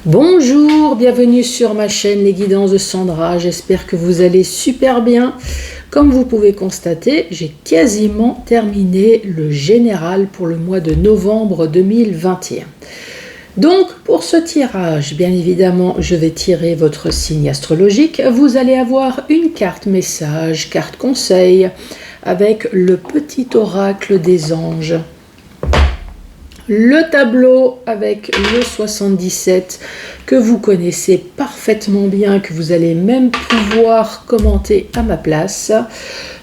Bonjour, bienvenue sur ma chaîne Les Guidances de Sandra, j'espère que vous allez super bien. Comme vous pouvez constater, j'ai quasiment terminé le général pour le mois de novembre 2021. Donc pour ce tirage, bien évidemment, je vais tirer votre signe astrologique. Vous allez avoir une carte message, carte conseil, avec le petit oracle des anges. Le tableau avec le 77 que vous connaissez parfaitement bien, que vous allez même pouvoir commenter à ma place.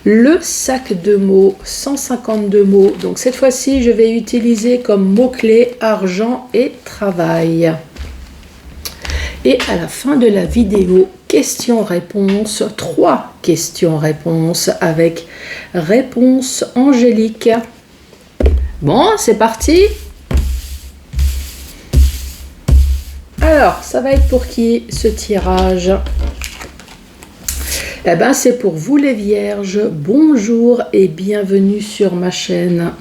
Le sac de mots, 152 mots. Donc cette fois-ci, je vais utiliser comme mots-clés argent et travail. Et à la fin de la vidéo, questions-réponses, 3 questions-réponses avec réponse angélique. Bon, c'est parti. Alors, ça va être pour qui ce tirage? Eh bien, c'est pour vous les vierges. Bonjour et bienvenue sur ma chaîne.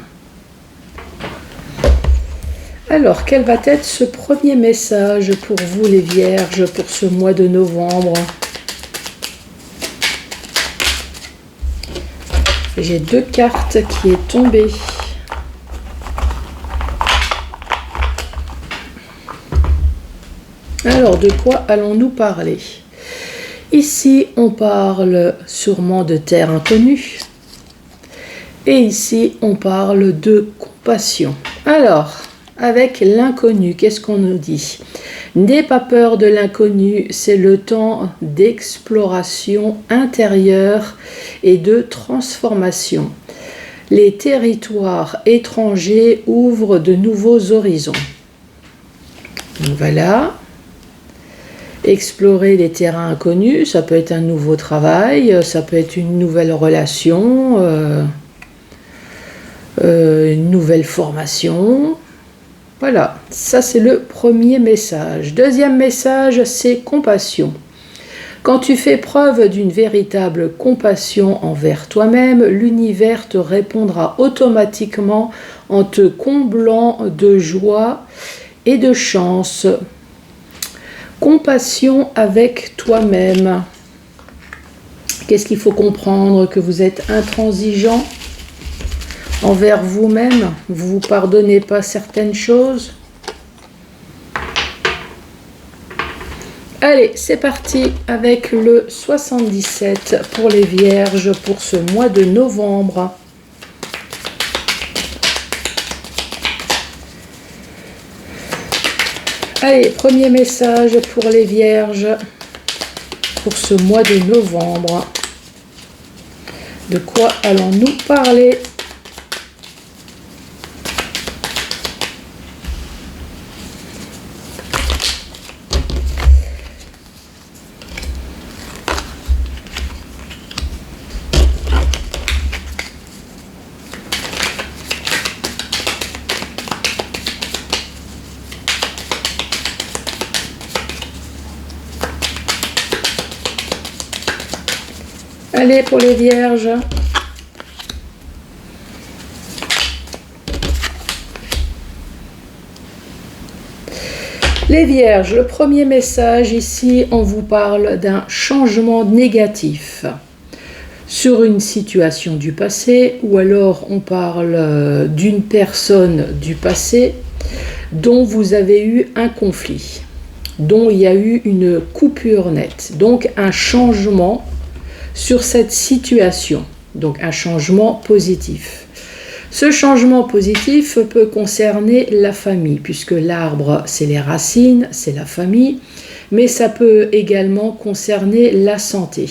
Alors, quel va être ce premier message pour vous les vierges pour ce mois de novembre? J'ai 2 cartes qui est tombée. Alors, de quoi allons-nous parler? Ici, on parle sûrement de terre inconnue. Et ici, on parle de compassion. Alors, avec l'inconnu, qu'est-ce qu'on nous dit? N'aie pas peur de l'inconnu, c'est le temps d'exploration intérieure et de transformation. Les territoires étrangers ouvrent de nouveaux horizons. Donc voilà. Explorer les terrains inconnus, ça peut être un nouveau travail, ça peut être une nouvelle relation, une nouvelle formation. Voilà, ça c'est le premier message. Deuxième message, c'est compassion. Quand tu fais preuve d'une véritable compassion envers toi-même, l'univers te répondra automatiquement en te comblant de joie et de chance. Compassion avec toi-même. Qu'est-ce qu'il faut comprendre? Que vous êtes intransigeant envers vous-même? Vous ne vous pardonnez pas certaines choses? Allez, c'est parti avec le 77 pour les vierges pour ce mois de novembre. Allez, premier message pour les vierges pour ce mois de novembre. De quoi allons-nous parler? Allez, pour les vierges. Les vierges, le premier message ici, on vous parle d'un changement négatif sur une situation du passé, ou alors on parle d'une personne du passé dont vous avez eu un conflit, dont il y a eu une coupure nette, donc un changement sur cette situation, donc un changement positif. Ce changement positif peut concerner la famille, puisque l'arbre, c'est les racines, c'est la famille, mais ça peut également concerner la santé.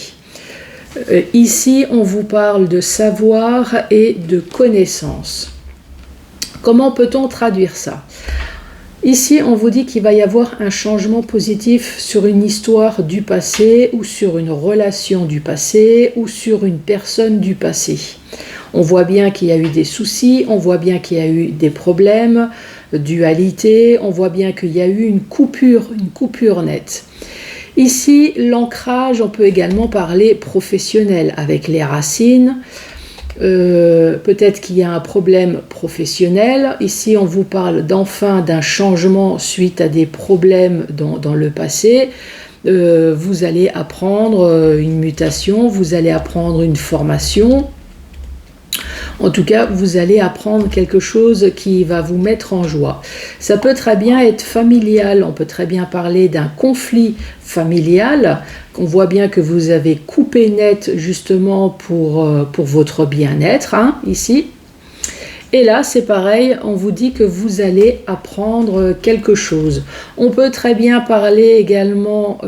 Ici, on vous parle de savoir et de connaissance. Comment peut-on traduire ça? Ici, on vous dit qu'il va y avoir un changement positif sur une histoire du passé ou sur une relation du passé ou sur une personne du passé. On voit bien qu'il y a eu des soucis, on voit bien qu'il y a eu des problèmes, dualité, on voit bien qu'il y a eu une coupure nette. Ici, l'ancrage, on peut également parler professionnel avec les racines. Peut-être qu'il y a un problème professionnel. Ici, on vous parle d'enfin d'un changement suite à des problèmes dans le passé. Vous allez apprendre une mutation, vous allez apprendre une formation. En tout cas, vous allez apprendre quelque chose qui va vous mettre en joie. Ça peut très bien être familial, on peut très bien parler d'un conflit familial, qu'on voit bien que vous avez coupé net justement pour votre bien-être, hein, ici. Et là, c'est pareil, on vous dit que vous allez apprendre quelque chose. On peut très bien parler également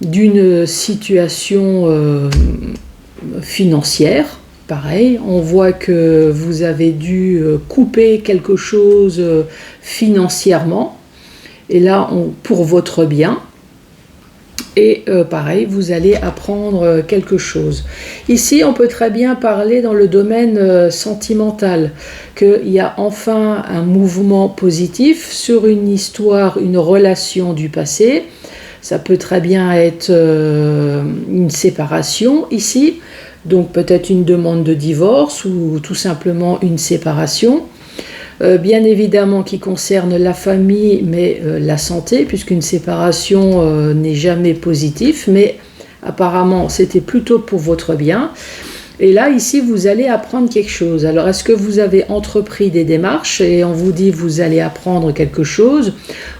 d'une situation financière. Pareil, on voit que vous avez dû couper quelque chose financièrement, et là, pour votre bien. Et pareil, vous allez apprendre quelque chose. Ici, on peut très bien parler dans le domaine sentimental, qu'il y a enfin un mouvement positif sur une histoire, une relation du passé. Ça peut très bien être une séparation ici. Donc peut-être une demande de divorce ou tout simplement une séparation. Bien évidemment qui concerne la famille, mais la santé, puisqu'une séparation n'est jamais positive, mais apparemment c'était plutôt pour votre bien. Et là, ici, vous allez apprendre quelque chose. Alors, est-ce que vous avez entrepris des démarches et on vous dit vous allez apprendre quelque chose,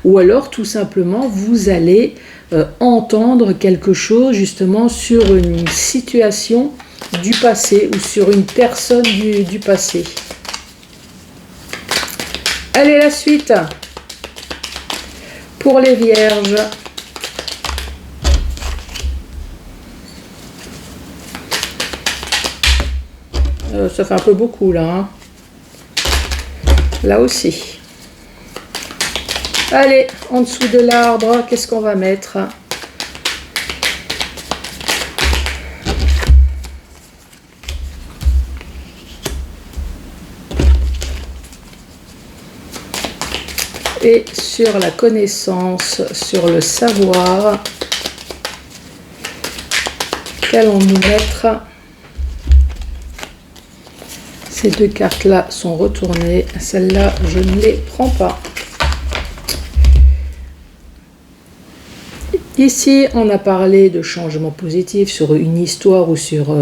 ou alors tout simplement vous allez entendre quelque chose justement sur une situation du passé ou sur une personne du passé. Allez, la suite. Pour les vierges. Ça fait un peu beaucoup là. Hein. Là aussi. Allez, en dessous de l'arbre, qu'est-ce qu'on va mettre ? Et sur la connaissance, sur le savoir, qu'allons-nous mettre ? Ces deux cartes-là sont retournées. Celles-là, je ne les prends pas. Ici, on a parlé de changement positif sur une histoire ou sur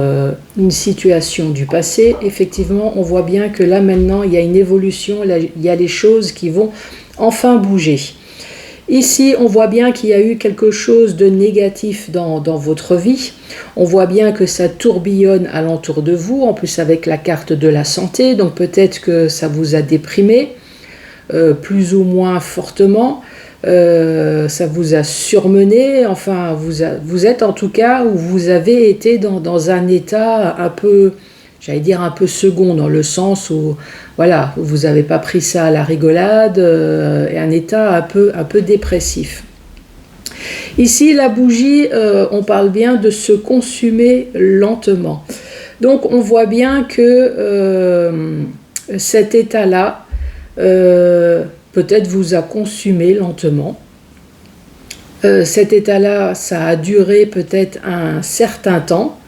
une situation du passé. Effectivement, on voit bien que là, maintenant, il y a une évolution. Là, il y a des choses qui vont enfin bouger. Ici, on voit bien qu'il y a eu quelque chose de négatif dans votre vie. On voit bien que ça tourbillonne alentour de vous, en plus avec la carte de la santé. Donc peut-être que ça vous a déprimé, plus ou moins fortement. Ça vous a surmené. Enfin, vous êtes en tout cas, ou vous avez été dans un état un peu, j'allais dire un peu second, dans le sens où voilà, vous n'avez pas pris ça à la rigolade, et un état un peu dépressif. Ici, la bougie, on parle bien de se consumer lentement. Donc, on voit bien que cet état-là, peut-être vous a consumé lentement. Cet état-là, ça a duré peut-être un certain temps.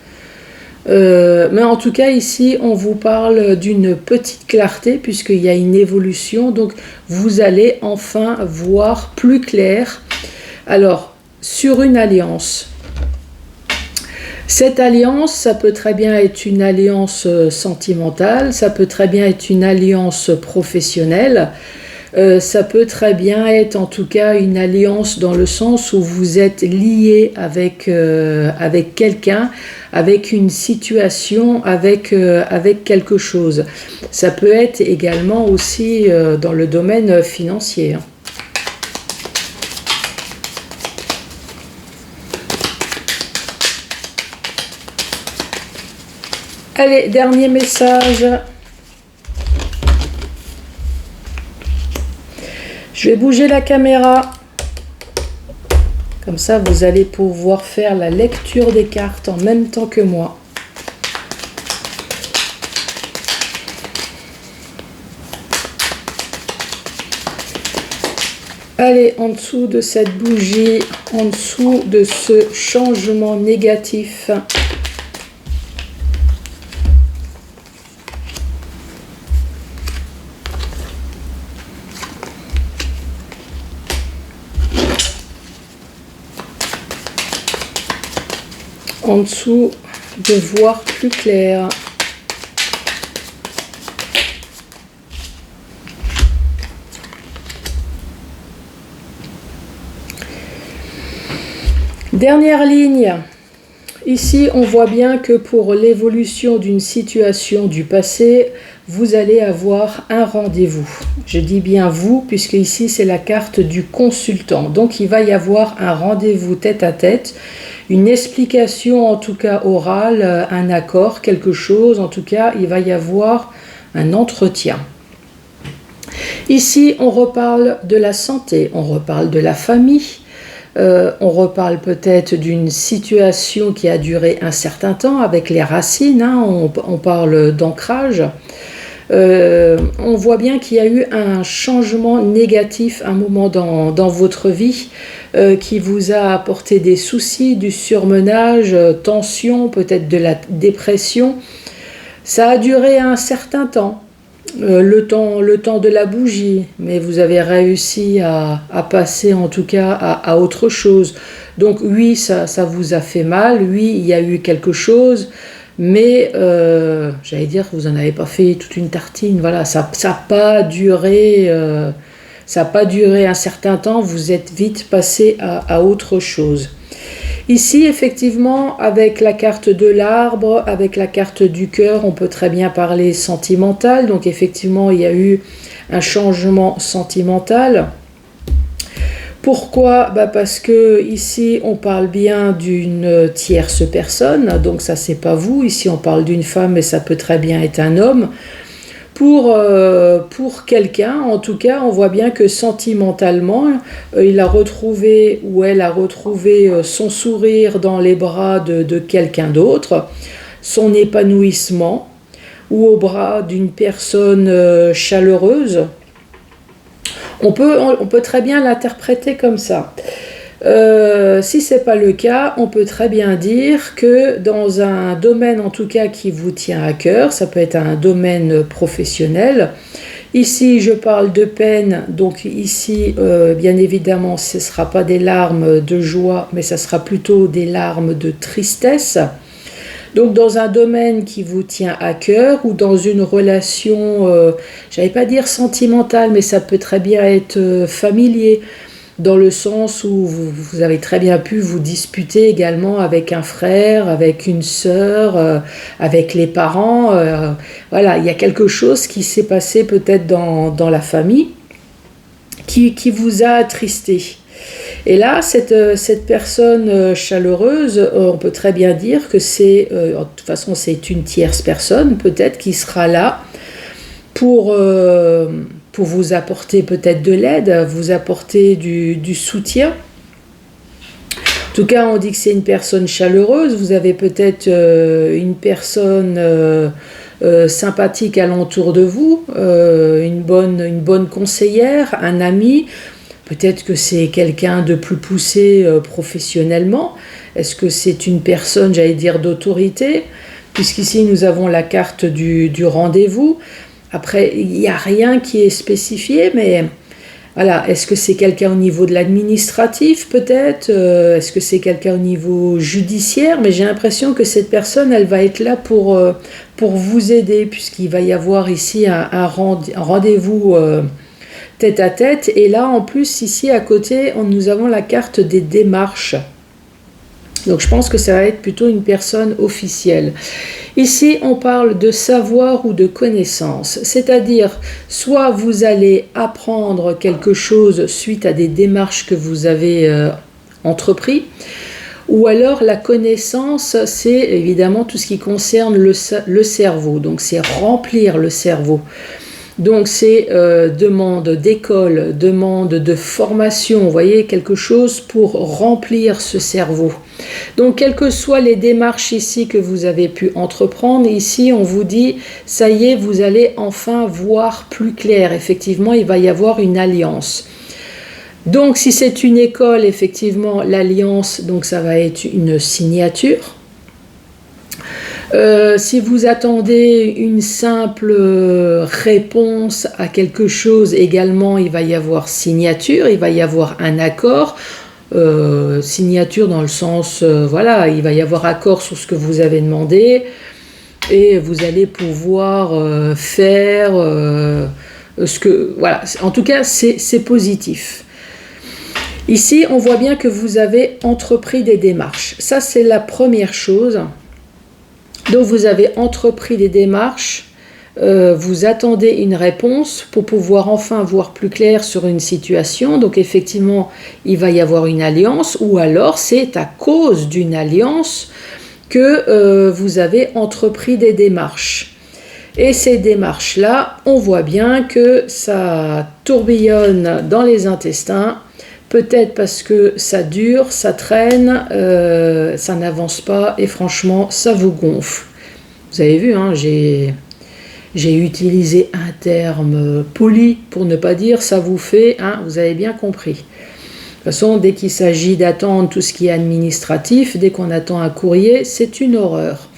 Mais en tout cas ici on vous parle d'une petite clarté puisqu'il y a une évolution, donc vous allez enfin voir plus clair. Alors sur une alliance, cette alliance, ça peut très bien être une alliance sentimentale, ça peut très bien être une alliance professionnelle, ça peut très bien être en tout cas une alliance dans le sens où vous êtes lié avec quelqu'un, avec une situation, avec quelque chose. Ça peut être également aussi dans le domaine financier. Allez, dernier message. Je vais bouger la caméra. Comme ça, vous allez pouvoir faire la lecture des cartes en même temps que moi. Allez, en dessous de cette bougie, en dessous de ce changement négatif, en dessous de voir plus clair. Dernière ligne. Ici, on voit bien que pour l'évolution d'une situation du passé, vous allez avoir un rendez-vous. Je dis bien vous, puisque ici, c'est la carte du consultant. Donc, il va y avoir un rendez-vous tête à tête, une explication, en tout cas orale, un accord, quelque chose. En tout cas, il va y avoir un entretien. Ici, on reparle de la santé, on reparle de la famille. On reparle peut-être d'une situation qui a duré un certain temps avec les racines, hein, on parle d'ancrage. On voit bien qu'il y a eu un changement négatif à un moment dans votre vie qui vous a apporté des soucis, du surmenage, tension, peut-être de la dépression. Ça a duré un certain temps. Le temps de la bougie, mais vous avez réussi à passer en tout cas à autre chose. Donc oui, ça vous a fait mal, oui, il y a eu quelque chose, mais j'allais dire que vous n'en avez pas fait toute une tartine, voilà, ça n'a pas duré, un certain temps, vous êtes vite passé à autre chose. Ici, effectivement, avec la carte de l'arbre, avec la carte du cœur, on peut très bien parler sentimental. Donc, effectivement, il y a eu un changement sentimental. Pourquoi ? Parce que ici, on parle bien d'une tierce personne. Donc, ça, c'est pas vous. Ici, on parle d'une femme, mais ça peut très bien être un homme. Pour quelqu'un, en tout cas, on voit bien que sentimentalement, il a retrouvé ou elle a retrouvé son sourire dans les bras de quelqu'un d'autre, son épanouissement, ou au bras d'une personne chaleureuse. On peut très bien l'interpréter comme ça. Si ce n'est pas le cas, on peut très bien dire que dans un domaine en tout cas qui vous tient à cœur, ça peut être un domaine professionnel. Ici, je parle de peine, donc ici, bien évidemment, ce ne sera pas des larmes de joie, mais ça sera plutôt des larmes de tristesse. Donc dans un domaine qui vous tient à cœur ou dans une relation, j'allais pas dire sentimentale, mais ça peut très bien être familier, dans le sens où vous avez très bien pu vous disputer également avec un frère, avec une sœur, avec les parents. Voilà, il y a quelque chose qui s'est passé peut-être dans la famille qui vous a attristé. Et là, cette personne chaleureuse, on peut très bien dire que c'est, de toute façon, c'est une tierce personne peut-être qui sera là pour vous apporter peut-être de l'aide, vous apporter du soutien. En tout cas, on dit que c'est une personne chaleureuse. Vous avez peut-être une personne sympathique alentour de vous, une bonne conseillère, un ami. Peut-être que c'est quelqu'un de plus poussé professionnellement. Est-ce que c'est une personne, j'allais dire, d'autorité ? Puisqu'ici, nous avons la carte du rendez-vous. Après, il n'y a rien qui est spécifié, mais voilà, est-ce que c'est quelqu'un au niveau de l'administratif peut-être ? Est-ce que c'est quelqu'un au niveau judiciaire ? Mais j'ai l'impression que cette personne, elle va être là pour vous aider, puisqu'il va y avoir ici un rendez-vous tête à tête. Et là, en plus, ici à côté, nous avons la carte des démarches. Donc je pense que ça va être plutôt une personne officielle. Ici, on parle de savoir ou de connaissance, c'est-à-dire soit vous allez apprendre quelque chose suite à des démarches que vous avez entrepris, ou alors la connaissance, c'est évidemment tout ce qui concerne le cerveau, donc c'est remplir le cerveau. Donc c'est demande d'école, demande de formation, vous voyez, quelque chose pour remplir ce cerveau. Donc quelles que soient les démarches ici que vous avez pu entreprendre, ici on vous dit, ça y est, vous allez enfin voir plus clair. Effectivement, il va y avoir une alliance. Donc si c'est une école, effectivement, l'alliance, donc ça va être une signature. Si vous attendez une simple réponse à quelque chose, également il va y avoir signature, il va y avoir un accord. signature dans le sens, voilà, il va y avoir accord sur ce que vous avez demandé et vous allez pouvoir faire ce que... Voilà, en tout cas, c'est positif. Ici, on voit bien que vous avez entrepris des démarches. Ça, c'est la première chose. Donc, vous avez entrepris des démarches. Vous attendez une réponse pour pouvoir enfin voir plus clair sur une situation. Donc effectivement, il va y avoir une alliance, ou alors c'est à cause d'une alliance que vous avez entrepris des démarches. Et ces démarches-là, on voit bien que ça tourbillonne dans les intestins, peut-être parce que ça dure, ça traîne, ça n'avance pas, et franchement, ça vous gonfle. Vous avez vu, hein, j'ai utilisé un terme poli pour ne pas dire ça vous fait, hein, vous avez bien compris. De toute façon, dès qu'il s'agit d'attendre tout ce qui est administratif, dès qu'on attend un courrier, c'est une horreur.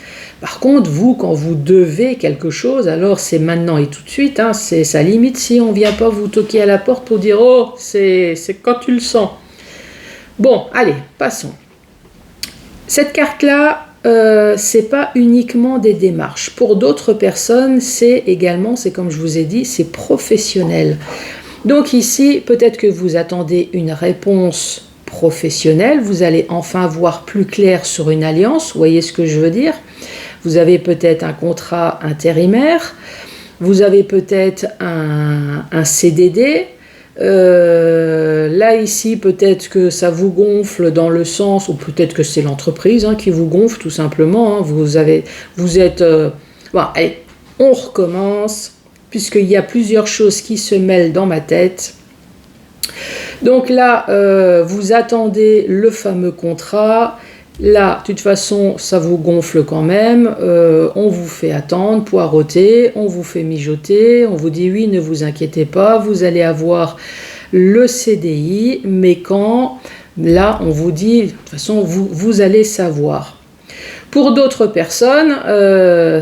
Par contre, vous, quand vous devez quelque chose, alors c'est maintenant et tout de suite, hein, c'est ça limite si on ne vient pas vous toquer à la porte pour dire « Oh, c'est quand tu le sens ». Bon, allez, passons. Cette carte-là, c'est pas uniquement des démarches. Pour d'autres personnes, c'est également, c'est comme je vous ai dit, c'est professionnel. Donc ici, peut-être que vous attendez une réponse professionnelle, vous allez enfin voir plus clair sur une alliance, vous voyez ce que je veux dire? Vous avez peut-être un contrat intérimaire, vous avez peut-être un CDD. Là ici peut-être que ça vous gonfle dans le sens, ou peut-être que c'est l'entreprise qui vous gonfle tout simplement, hein. Vous êtes bon, allez, on recommence puisqu'il y a plusieurs choses qui se mêlent dans ma tête. Donc là vous attendez le fameux contrat. Là, de toute façon, ça vous gonfle quand même, on vous fait attendre, poireauter, on vous fait mijoter, on vous dit oui, ne vous inquiétez pas, vous allez avoir le CDI, mais quand, là, on vous dit, de toute façon, vous allez savoir. Pour d'autres personnes,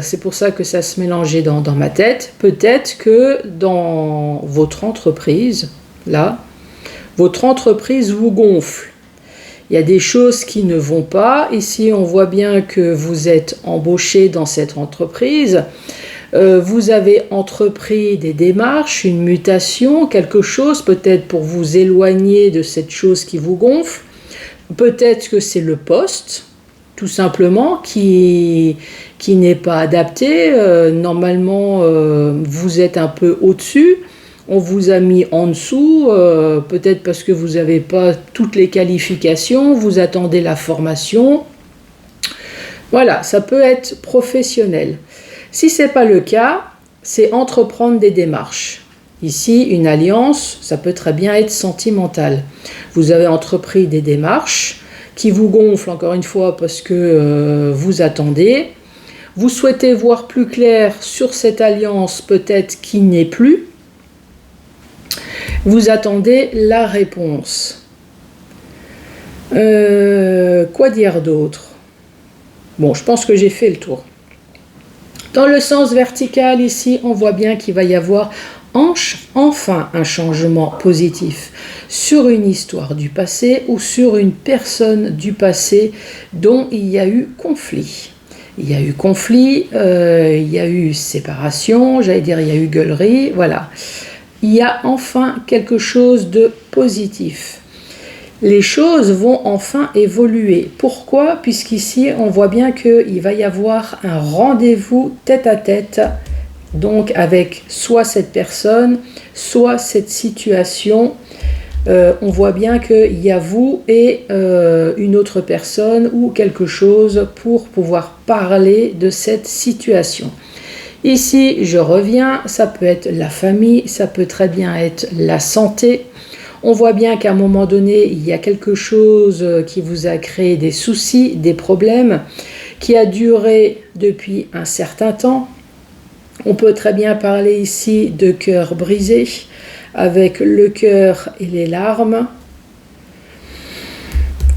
c'est pour ça que ça se mélangeait dans ma tête, peut-être que dans votre entreprise, là, votre entreprise vous gonfle. Il y a des choses qui ne vont pas. Ici, on voit bien que vous êtes embauché dans cette entreprise. Vous avez entrepris des démarches, une mutation, quelque chose, peut-être pour vous éloigner de cette chose qui vous gonfle. Peut-être que c'est le poste, tout simplement, qui n'est pas adapté. Normalement, vous êtes un peu au-dessus. On vous a mis en dessous, peut-être parce que vous n'avez pas toutes les qualifications, vous attendez la formation. Voilà, ça peut être professionnel. Si ce n'est pas le cas, c'est entreprendre des démarches. Ici, une alliance, ça peut très bien être sentimental. Vous avez entrepris des démarches qui vous gonflent, encore une fois, parce que vous attendez. Vous souhaitez voir plus clair sur cette alliance, peut-être qui n'est plus. Vous attendez la réponse. Quoi dire d'autre? Bon, je pense que j'ai fait le tour. Dans le sens vertical, ici, on voit bien qu'il va y avoir enfin un changement positif sur une histoire du passé ou sur une personne du passé dont il y a eu conflit. Il y a eu conflit, il y a eu séparation, j'allais dire il y a eu gueulerie, voilà. Il y a enfin quelque chose de positif. Les choses vont enfin évoluer. Pourquoi? Puisqu'ici, on voit bien qu'il va y avoir un rendez-vous tête-à-tête, donc avec soit cette personne, soit cette situation. On voit bien qu'il y a vous et une autre personne ou quelque chose pour pouvoir parler de cette situation. Ici, je reviens, ça peut être la famille, ça peut très bien être la santé. On voit bien qu'à un moment donné, il y a quelque chose qui vous a créé des soucis, des problèmes, qui a duré depuis un certain temps. On peut très bien parler ici de cœur brisé, avec le cœur et les larmes.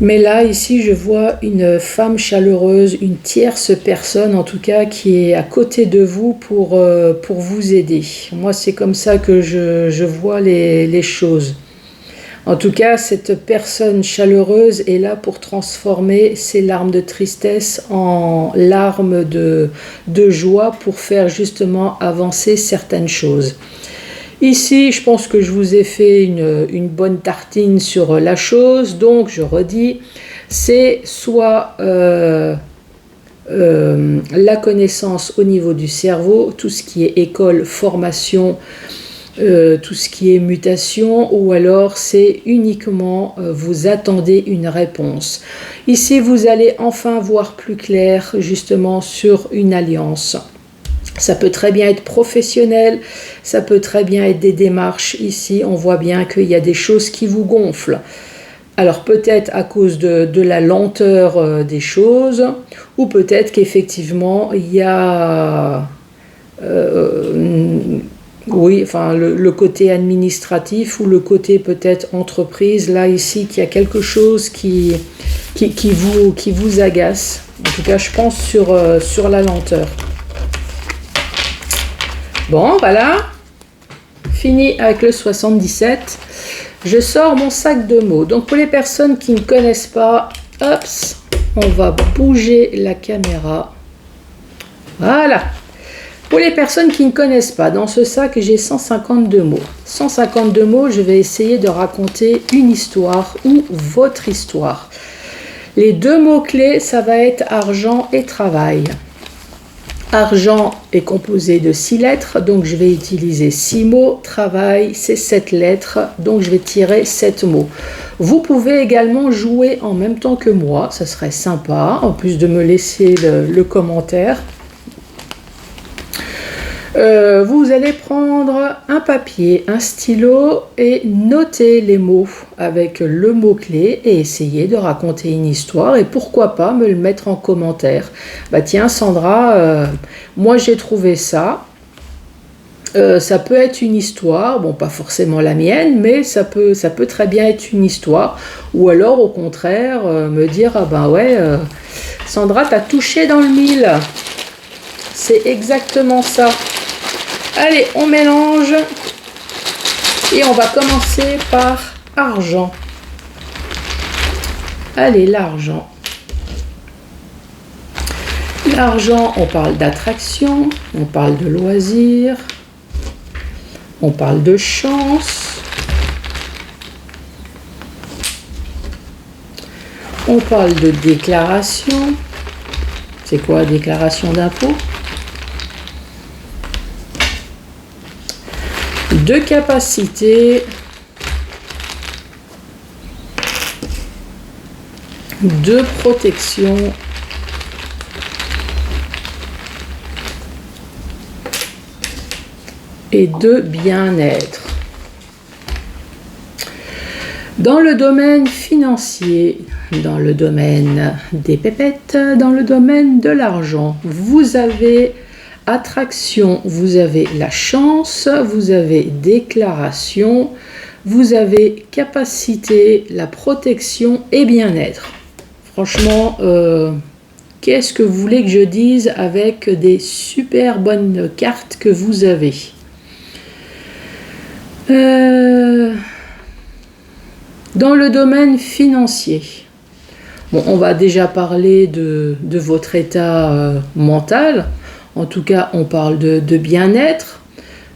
Mais là, ici, je vois une femme chaleureuse, une tierce personne, en tout cas, qui est à côté de vous pour vous aider. Moi, c'est comme ça que je vois les choses. En tout cas, cette personne chaleureuse est là pour transformer ces larmes de tristesse en larmes de joie pour faire justement avancer certaines choses. Ici, je pense que je vous ai fait une bonne tartine sur la chose, donc je redis, c'est soit la connaissance au niveau du cerveau, tout ce qui est école, formation, tout ce qui est mutation, ou alors c'est uniquement vous attendez une réponse. Ici, vous allez enfin voir plus clair justement sur une alliance. Ça peut très bien être professionnel, ça peut très bien être des démarches. Ici, on voit bien qu'il y a des choses qui vous gonflent. Alors peut-être à cause de la lenteur des choses, ou peut-être qu'effectivement il y a oui, enfin le côté administratif ou le côté peut-être entreprise, là ici qu'il y a quelque chose qui vous agace. En tout cas, je pense sur la lenteur. Bon, voilà, fini avec le 77. Je sors mon sac de mots. Donc pour les personnes qui ne connaissent pas, hop, on va bouger la caméra. Voilà. Pour les personnes qui ne connaissent pas, dans ce sac, j'ai 152 mots. 152 mots, je vais essayer de raconter une histoire ou votre histoire. Les deux mots-clés, ça va être argent et travail. Argent est composé de 6 lettres, donc je vais utiliser 6 mots. Travail, c'est 7 lettres, donc je vais tirer 7 mots. Vous pouvez également jouer en même temps que moi, ça serait sympa, en plus de me laisser le commentaire. Vous allez prendre un papier, un stylo et noter les mots avec le mot-clé et essayer de raconter une histoire et pourquoi pas me le mettre en commentaire. Bah tiens Sandra, moi j'ai trouvé ça. Ça peut être une histoire, bon pas forcément la mienne, mais ça peut très bien être une histoire. Ou alors au contraire me dire ah ben ouais Sandra t'as touché dans le mille. C'est exactement ça. Allez, on mélange et on va commencer par argent. Allez, l'argent. L'argent, on parle d'attraction, on parle de loisirs, on parle de chance, on parle de déclaration. C'est quoi, déclaration d'impôt? De capacité, de protection, et de bien-être. Dans le domaine financier, dans le domaine des pépettes, dans le domaine de l'argent, vous avez attraction, vous avez la chance, vous avez déclaration, vous avez capacité, la protection et bien-être. Franchement, qu'est-ce que vous voulez que je dise avec des super bonnes cartes que vous avez? Dans le domaine financier, bon, on va déjà parler de votre état mental. En tout cas, on parle de bien-être.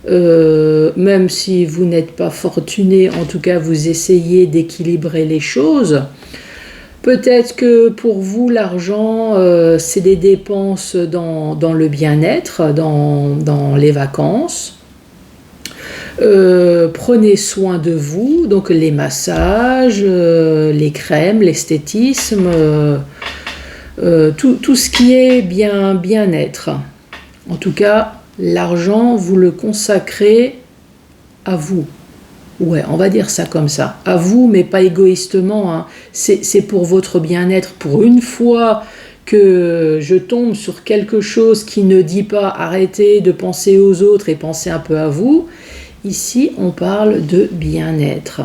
Même si vous n'êtes pas fortuné, en tout cas, vous essayez d'équilibrer les choses. Peut-être que pour vous, l'argent, c'est des dépenses dans le bien-être, dans les vacances. Prenez soin de vous, donc les massages, les crèmes, l'esthétisme, tout ce qui est bien-être. En tout cas, l'argent, vous le consacrez à vous. Ouais, on va dire ça comme ça. À vous, mais pas égoïstement. Hein. C'est pour votre bien-être. Pour une fois que je tombe sur quelque chose qui ne dit pas arrêtez de penser aux autres et pensez un peu à vous, ici, on parle de bien-être.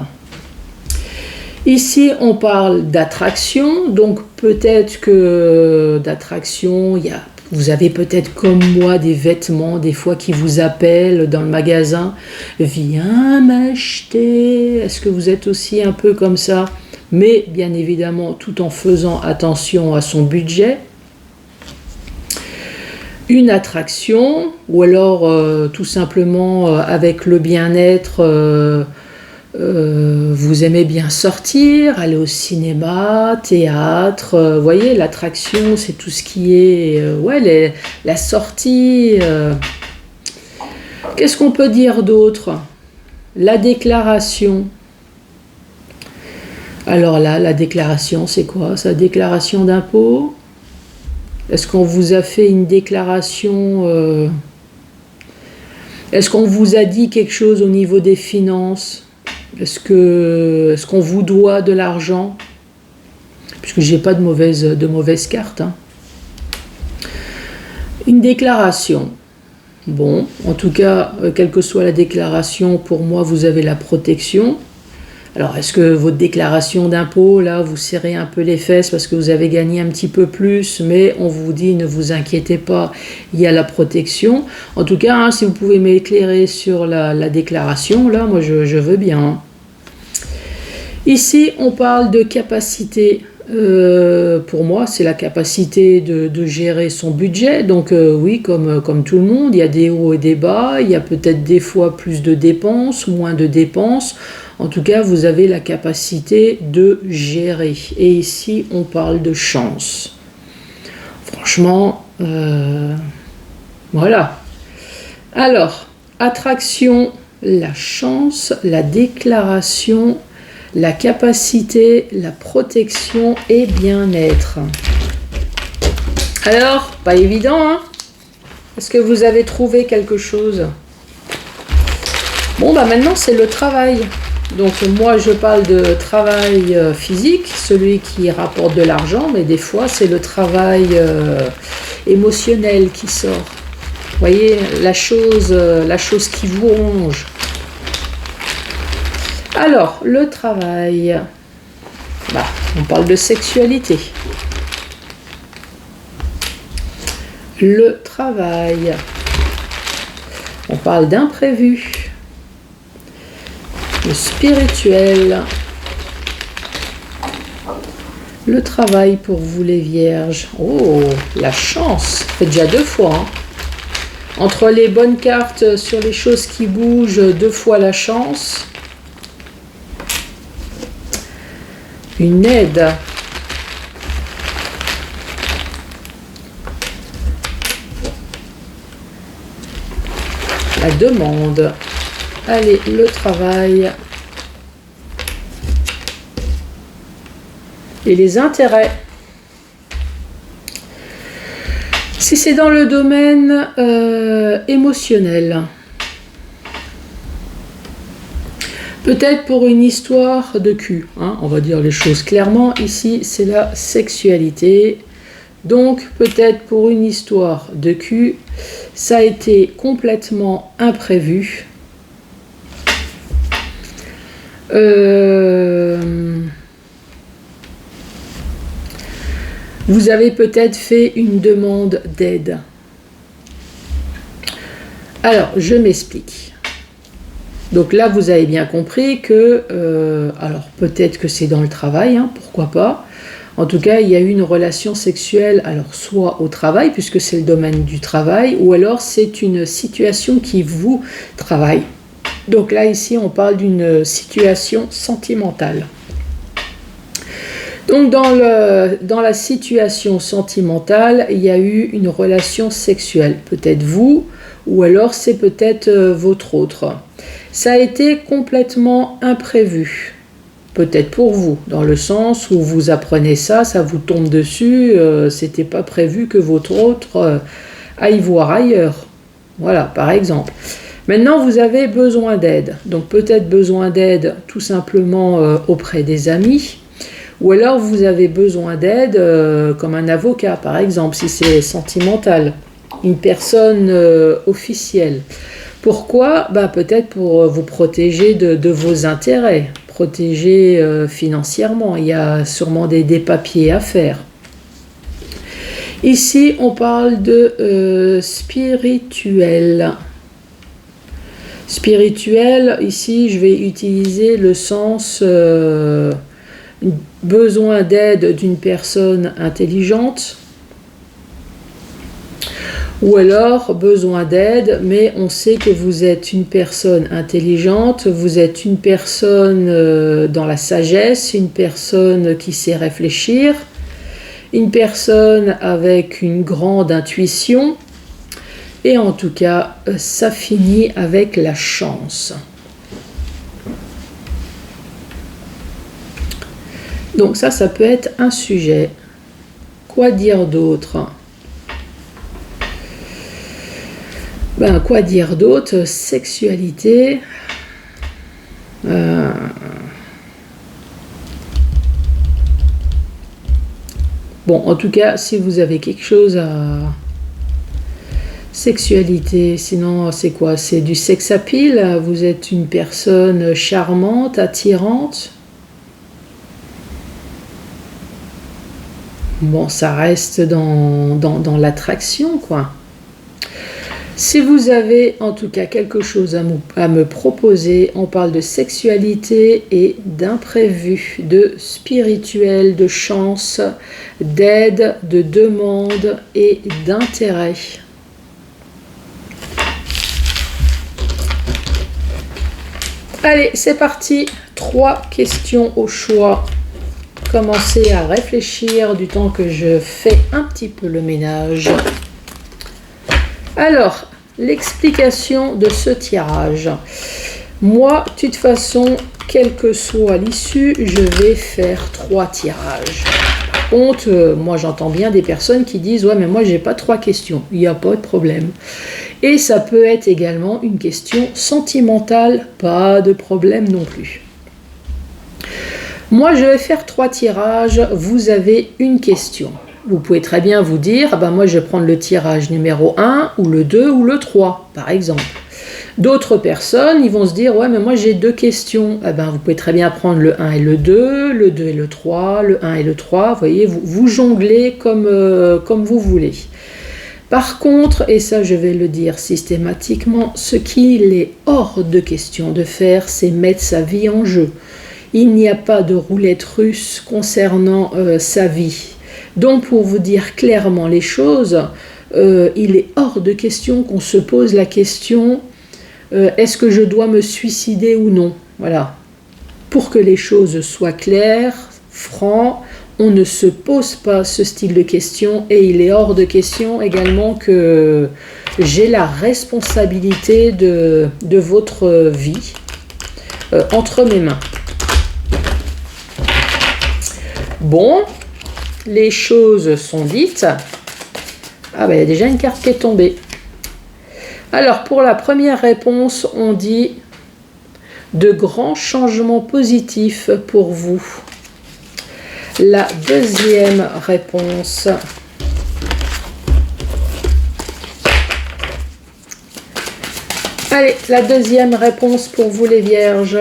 Ici, on parle d'attraction. Donc, peut-être que d'attraction, il y a Vous avez peut-être comme moi des vêtements, des fois qui vous appellent dans le magasin. Viens m'acheter. Est-ce que vous êtes aussi un peu comme ça? Mais bien évidemment, tout en faisant attention à son budget. Une attraction, ou alors tout simplement avec le bien-être. Vous aimez bien sortir, aller au cinéma, théâtre, vous voyez, l'attraction, c'est tout ce qui est, la sortie. Qu'est-ce qu'on peut dire d'autre? La déclaration. Alors là, la déclaration, c'est quoi? C'est la déclaration d'impôt? Est-ce qu'on vous a fait une déclaration Est-ce qu'on vous a dit quelque chose au niveau des finances? Est-ce qu'on vous doit de l'argent? Puisque j'ai pas de mauvaise carte. Hein. Une déclaration. Bon, en tout cas, quelle que soit la déclaration, pour moi, vous avez la protection. Alors, est-ce que votre déclaration d'impôt, là, vous serrez un peu les fesses parce que vous avez gagné un petit peu plus, mais on vous dit, ne vous inquiétez pas, il y a la protection. En tout cas, hein, si vous pouvez m'éclairer sur la déclaration, là, moi, je veux bien. Hein. Ici, on parle de capacité. Pour moi, c'est la capacité de gérer son budget. Donc oui, comme tout le monde, il y a des hauts et des bas. Il y a peut-être des fois plus de dépenses, moins de dépenses. En tout cas, vous avez la capacité de gérer. Et ici, on parle de chance. Franchement, voilà. Alors, attraction, la chance, la déclaration, la capacité, la protection et bien-être. Alors, pas évident, hein? Est-ce que vous avez trouvé quelque chose? Bon, bah maintenant, c'est le travail. Donc, moi, je parle de travail physique, celui qui rapporte de l'argent, mais des fois, c'est le travail émotionnel qui sort. Vous voyez, la chose qui vous ronge. Alors, le travail, on parle de sexualité. Le travail, on parle d'imprévu. Le spirituel. Le travail pour vous les vierges. Oh, la chance. Ça fait déjà 2 fois. Hein. Entre les bonnes cartes sur les choses qui bougent, 2 fois la chance. Une aide. La demande. Allez, le travail. Et les intérêts. Si c'est dans le domaine émotionnel, peut-être pour une histoire de cul, hein, on va dire les choses clairement, ici c'est la sexualité, donc peut-être pour une histoire de cul, ça a été complètement imprévu. Vous avez peut-être fait une demande d'aide. Alors, je m'explique. Donc là, vous avez bien compris que, alors peut-être que c'est dans le travail, hein, pourquoi pas. En tout cas, il y a eu une relation sexuelle, alors soit au travail, puisque c'est le domaine du travail, ou alors c'est une situation qui vous travaille. Donc là, ici, on parle d'une situation sentimentale. Donc dans la situation sentimentale, il y a eu une relation sexuelle, peut-être vous, ou alors c'est peut-être votre autre. Ça a été complètement imprévu, peut-être pour vous, dans le sens où vous apprenez ça, ça vous tombe dessus, c'était pas prévu que votre autre aille voir ailleurs. Voilà, par exemple. Maintenant, vous avez besoin d'aide. Donc peut-être besoin d'aide tout simplement auprès des amis. Ou alors vous avez besoin d'aide comme un avocat, par exemple, si c'est sentimental. Une personne officielle. Pourquoi? Peut-être pour vous protéger de vos intérêts. Protéger financièrement. Il y a sûrement des papiers à faire. Ici, on parle de spirituel. Spirituel, ici, je vais utiliser le sens besoin d'aide d'une personne intelligente, ou alors besoin d'aide, mais on sait que vous êtes une personne intelligente, vous êtes une personne dans la sagesse, une personne qui sait réfléchir, une personne avec une grande intuition, et en tout cas, ça finit avec la chance. Donc ça peut être un sujet. Quoi dire d'autre ? Quoi dire d'autre ? Sexualité. Bon, en tout cas, si vous avez quelque chose à... Sexualité, sinon c'est quoi? C'est du sex appeal, vous êtes une personne charmante, attirante. Bon, ça reste dans l'attraction, quoi. Si vous avez en tout cas quelque chose à me proposer, on parle de sexualité et d'imprévu, de spirituel, de chance, d'aide, de demande et d'intérêt. Allez, c'est parti. 3 questions au choix. Commencez à réfléchir du temps que je fais un petit peu le ménage. Alors, l'explication de ce tirage. Moi, de toute façon, quelle que soit l'issue, je vais faire 3 tirages. Par contre, moi j'entends bien des personnes qui disent « Ouais, mais moi j'ai pas 3 questions. » Il n'y a pas de problème. Et ça peut être également une question sentimentale, pas de problème non plus. Moi, je vais faire 3 tirages. Vous avez une question. Vous pouvez très bien vous dire, moi je vais prendre le tirage numéro 1, ou le 2, ou le 3, par exemple. D'autres personnes, ils vont se dire, ouais, mais moi j'ai 2 questions. Vous pouvez très bien prendre le 1 et le 2 et le 3, le 1 et le 3. Vous voyez, vous jonglez comme vous voulez. Par contre, et ça je vais le dire systématiquement, ce qu'il est hors de question de faire, c'est mettre sa vie en jeu. Il n'y a pas de roulette russe concernant sa vie. Donc pour vous dire clairement les choses, il est hors de question qu'on se pose la question est-ce que je dois me suicider ou non? Voilà. Pour que les choses soient claires, francs, on ne se pose pas ce style de questions et il est hors de question également que j'ai la responsabilité de votre vie entre mes mains. Bon, les choses sont dites. Il y a déjà une carte qui est tombée. Alors, pour la première réponse, on dit de grands changements positifs pour vous. La deuxième réponse. Allez, la deuxième réponse pour vous les vierges.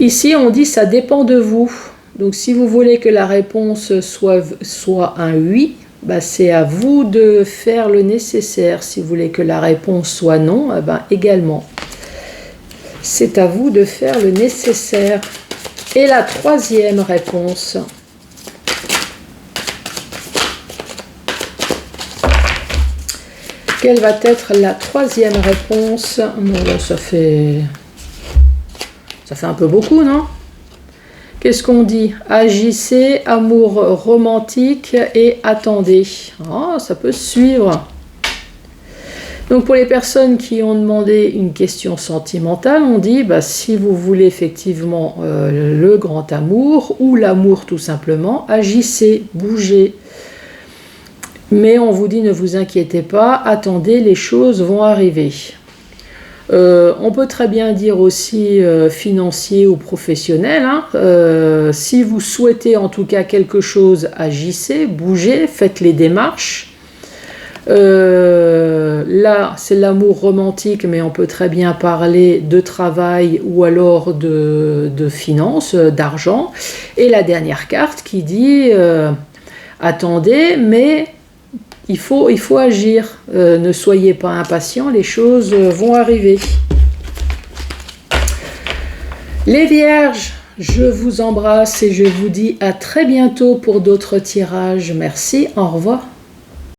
Ici, on dit ça dépend de vous. Donc, si vous voulez que la réponse soit un oui, c'est à vous de faire le nécessaire. Si vous voulez que la réponse soit non, également. C'est à vous de faire le nécessaire. Et la troisième réponse. Quelle va être la troisième réponse? Non, là, ça fait un peu beaucoup, non? Qu'est-ce qu'on dit? Agissez, amour romantique et attendez. Ça peut suivre. Donc pour les personnes qui ont demandé une question sentimentale, on dit si vous voulez effectivement le grand amour ou l'amour tout simplement, agissez, bougez. Mais on vous dit ne vous inquiétez pas, attendez, les choses vont arriver. On peut très bien dire aussi financier ou professionnel. Si vous souhaitez en tout cas quelque chose, agissez, bougez, faites les démarches. Là, c'est l'amour romantique, mais on peut très bien parler de travail ou alors de finances, d'argent. Et la dernière carte qui dit attendez, mais il faut agir. Ne soyez pas impatients, les choses vont arriver. Les Vierges, je vous embrasse et je vous dis à très bientôt pour d'autres tirages. Merci, au revoir.